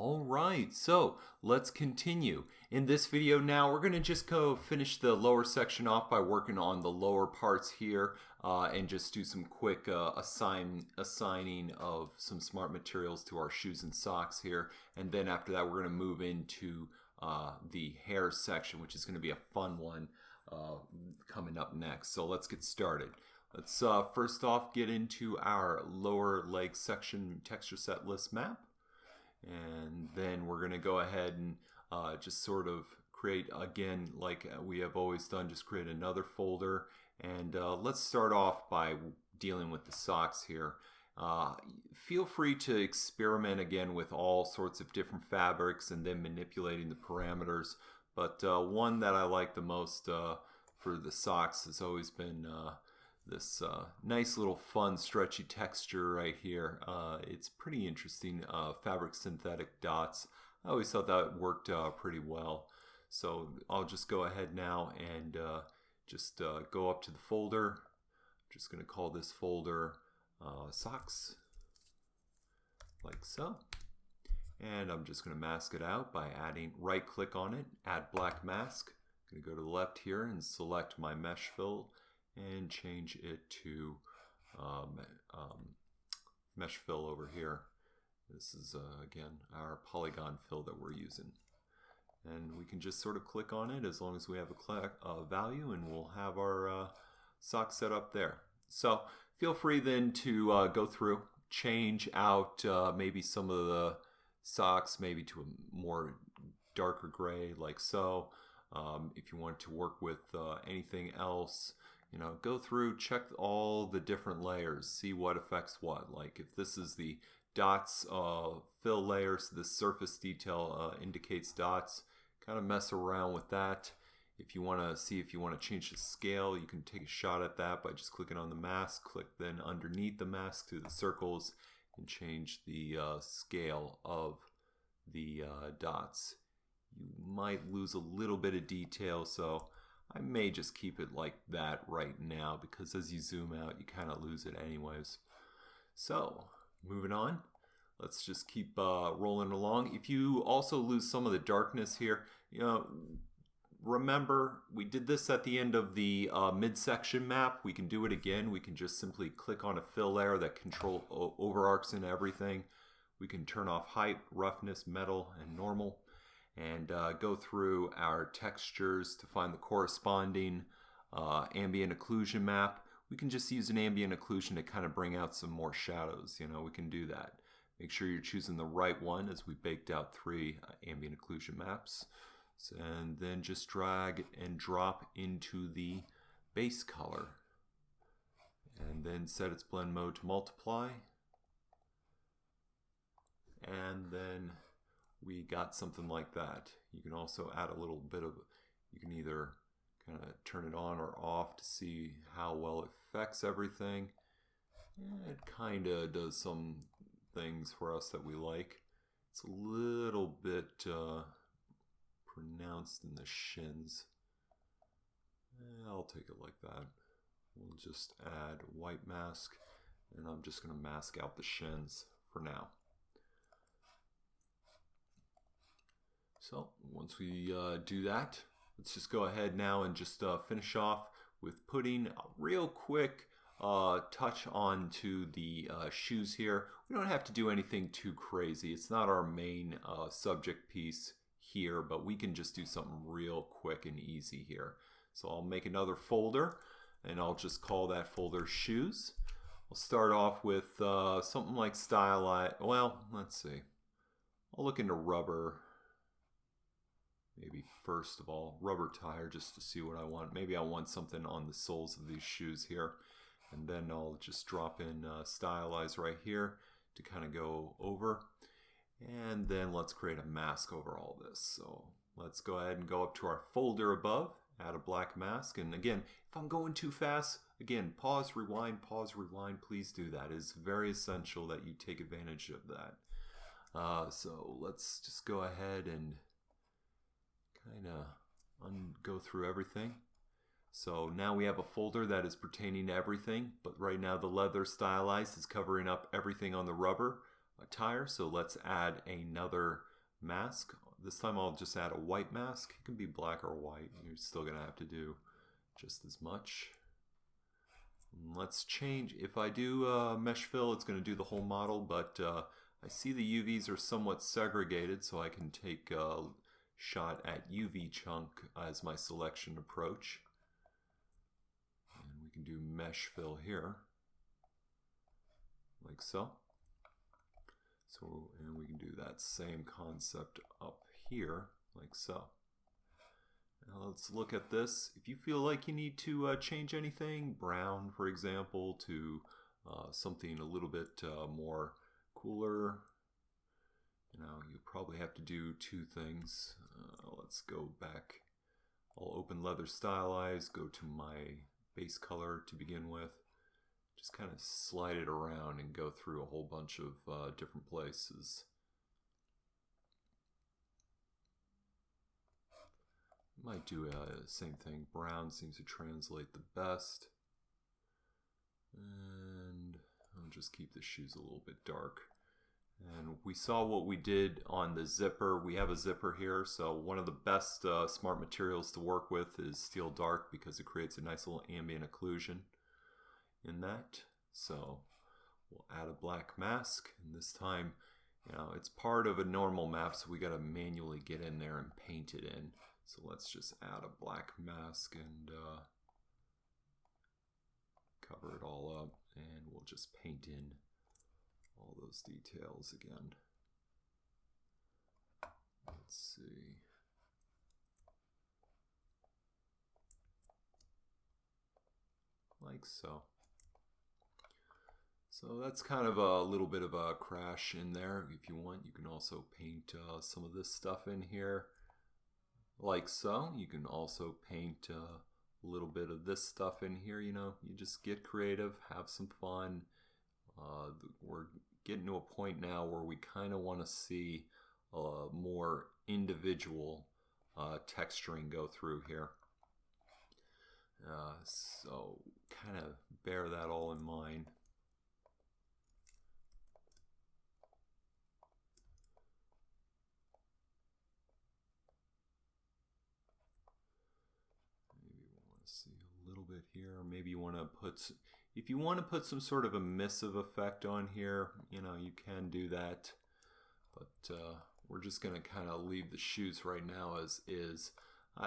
All right, so let's continue. In this video now, we're going to just go finish the lower section off by working on the lower parts here and just do some quick assigning of some smart materials to our shoes and socks here. And then after that, we're going to move into the hair section, which is going to be a fun one coming up next. So let's get started. Let's first off get into our lower leg section texture set list map. And then we're going to go ahead and just sort of create, again, like we have always done, just create another folder. And let's start off by dealing with the socks here. Feel free to experiment again with all sorts of different fabrics and then manipulating the parameters. But one that I like the most for the socks has always been this nice little fun stretchy texture right here. It's pretty interesting, fabric synthetic dots. I always thought that worked pretty well. So I'll just go ahead now and just go up to the folder. I'm just going to call this folder socks, like so. And I'm just going to mask it out by right click on it, add black mask. I'm going to go to the left here and select my mesh fill and change it to mesh fill over here. This is again our polygon fill that we're using, and we can just sort of click on it as long as we have a value, and we'll have our sock set up there. So feel free then to go through, change out maybe some of the socks maybe to a more darker gray, like so. If you want to work with anything else, you know, go through, check all the different layers, see what affects what. Like if this is the dots fill layers, this surface detail indicates dots, kind of mess around with that. If you want to see if you want to change the scale, you can take a shot at that by just clicking on the mask, click then underneath the mask to the circles and change the scale of the dots. You might lose a little bit of detail, so I may just keep it like that right now, because as you zoom out you kind of lose it anyways. So moving on, let's just keep rolling along. If you also lose some of the darkness here, you know, remember we did this at the end of the midsection map. We can do it again. We can just simply click on a fill layer that overarcs in everything. We can turn off height, roughness, metal, and normal, and go through our textures to find the corresponding ambient occlusion map. We can just use an ambient occlusion to kind of bring out some more shadows. You know, we can do that. Make sure you're choosing the right one, as we baked out 3 ambient occlusion maps. And then just drag and drop into the base color. And then set its blend mode to multiply. And then we got something like that. You can also add a little bit of, you can either kind of turn it on or off to see how well it affects everything. It kind of does some things for us that we like. It's a little bit pronounced in the shins. I'll take it like that. We'll just add white mask, and I'm just going to mask out the shins for now. So once we do that, let's just go ahead now and just finish off with putting a real quick touch onto the shoes here. We don't have to do anything too crazy. It's not our main subject piece here, but we can just do something real quick and easy here. So I'll make another folder, and I'll just call that folder shoes. I'll start off with something like stylized. Well, let's see. I'll look into rubber. Maybe first of all, rubber tire, just to see what I want. Maybe I want something on the soles of these shoes here. And then I'll just drop in stylize right here to kind of go over. And then let's create a mask over all this. So let's go ahead and go up to our folder above, add a black mask. And again, if I'm going too fast, again, pause, rewind, please do that. It's very essential that you take advantage of that. So let's just go ahead and kind of go through everything. So now we have a folder that is pertaining to everything, but right now the leather stylized is covering up everything on the rubber tire. So let's add another mask. This time I'll just add a white mask. It can be black or white. You're still going to have to do just as much. Let's change. If I do mesh fill, it's going to do the whole model, but I see the UVs are somewhat segregated, so I can take a shot at UV chunk as my selection approach. And we can do mesh fill here, like so. And we can do that same concept up here, like so. Now let's look at this. If you feel like you need to change anything, brown, for example, to something a little bit more cooler, you probably have to do two things. Let's go back. I'll open leather stylize, go to my base color to begin with. Just kind of slide it around and go through a whole bunch of different places. Might do the same thing. Brown seems to translate the best. And I'll just keep the shoes a little bit dark. And we saw what we did on the zipper. We have a zipper here, so one of the best smart materials to work with is steel dark because it creates a nice little ambient occlusion in that. So we'll add a black mask, and this time, it's part of a normal map, so we got to manually get in there and paint it in. So let's just add a black mask and cover it all up, and we'll just paint in all those details again. Let's see. Like so. So that's kind of a little bit of a crash in there. If you want, you can also paint some of this stuff in here, like so. You can also paint a little bit of this stuff in here. You just get creative, have some fun. We're getting to a point now where we kind of want to see more individual texturing go through here. So kind of bear that all in mind. See a little bit here. Maybe you want to put, if you want to put some sort of emissive effect on here, you can do that. But we're just going to kind of leave the shoes right now as is.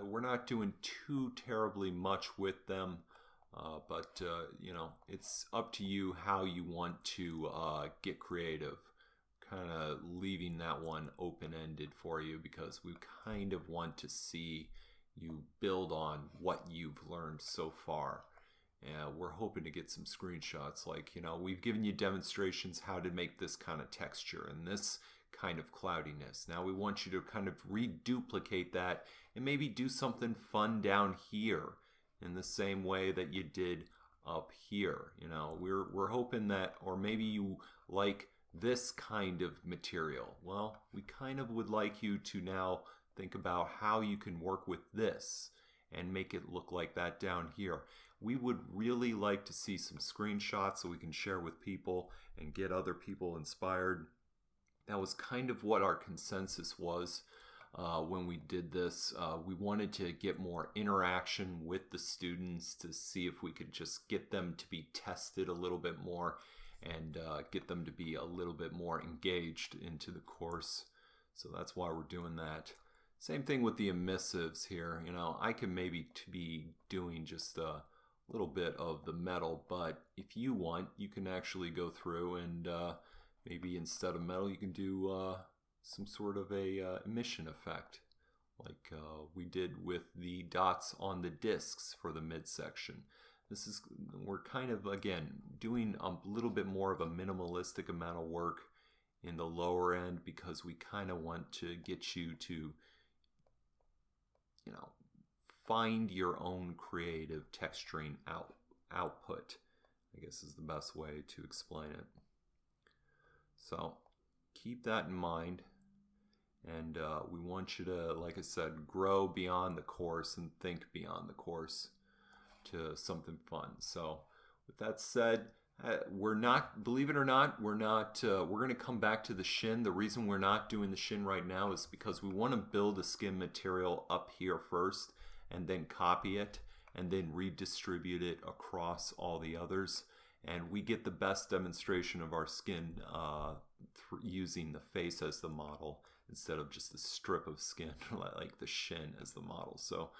We're not doing too terribly much with them, but it's up to you how you want to get creative. Kind of leaving that one open-ended for you because we kind of want to see you build on what you've learned so far. And we're hoping to get some screenshots like, we've given you demonstrations how to make this kind of texture and this kind of cloudiness. Now we want you to kind of reduplicate that and maybe do something fun down here in the same way that you did up here. We're hoping that, or maybe you like this kind of material. Well, we kind of would like you to now think about how you can work with this and make it look like that down here. We would really like to see some screenshots so we can share with people and get other people inspired. That was kind of what our consensus was when we did this. We wanted to get more interaction with the students to see if we could just get them to be tested a little bit more and get them to be a little bit more engaged into the course. So that's why we're doing that. Same thing with the emissives here. I can maybe be doing just a little bit of the metal, but if you want, you can actually go through and maybe instead of metal, you can do some sort of a emission effect, like we did with the dots on the discs for the midsection. We're kind of, again, doing a little bit more of a minimalistic amount of work in the lower end because we kind of want to get you to find your own creative texturing output, I guess is the best way to explain it. So keep that in mind, and we want you to, like I said, grow beyond the course and think beyond the course to something fun. So with that said, We're not, believe it or not, we're not, we're going to come back to the shin. The reason we're not doing the shin right now is because we want to build a skin material up here first and then copy it and then redistribute it across all the others. And we get the best demonstration of our skin using the face as the model instead of just a strip of skin like the shin as the model. So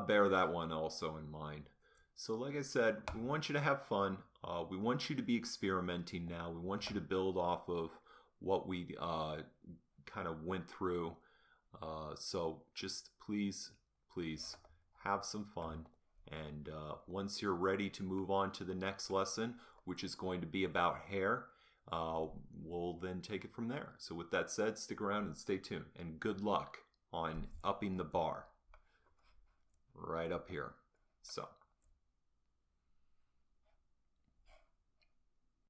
bear that one also in mind. So like I said, we want you to have fun. We want you to be experimenting now. We want you to build off of what we kind of went through. So just please have some fun. And once you're ready to move on to the next lesson, which is going to be about hair, we'll then take it from there. So with that said, stick around and stay tuned. And good luck on upping the bar right up here. So.